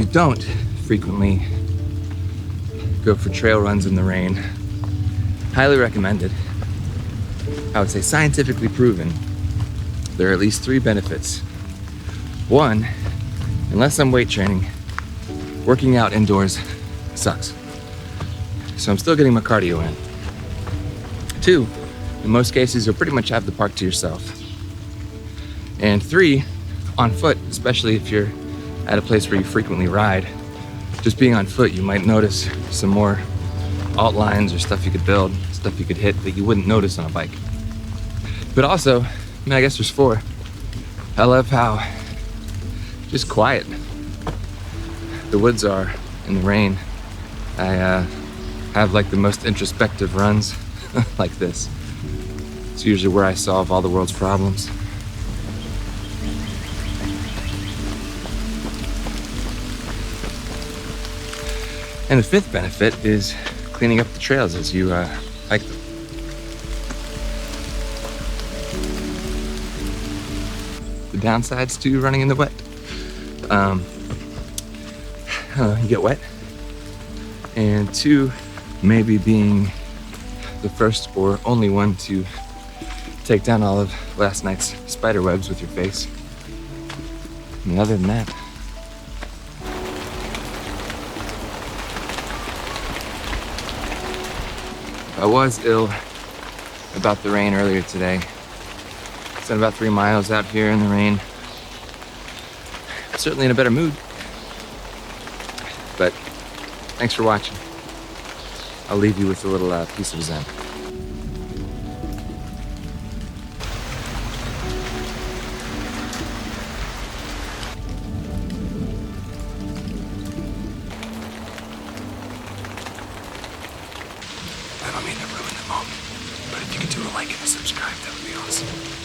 you don't frequently go for trail runs in the rain, highly recommended. I would say scientifically proven. There are at least 3 benefits. 1, unless I'm weight training, working out indoors sucks. So I'm still getting my cardio in. 2, in most cases, you'll pretty much have the park to yourself. And 3, on foot, especially if you're at a place where you frequently ride, just being on foot, you might notice some more alt lines or stuff you could build, stuff you could hit that you wouldn't notice on a bike. But also, I guess there's 4. I love how just quiet the woods are in the rain. I have like the most introspective runs like this. It's usually where I solve all the world's problems. And the 5th benefit is cleaning up the trails as you hike them. The downsides to running in the wet. You get wet. And 2, maybe being the first or only one to take down all of last night's spider webs with your face. And other than that, I was ill about the rain earlier today. Spent about 3 miles out here in the rain. Certainly in a better mood. But thanks for watching. I'll leave you with a little piece of Zen. I don't mean to ruin the moment, but if you could do a like and a subscribe, that would be awesome.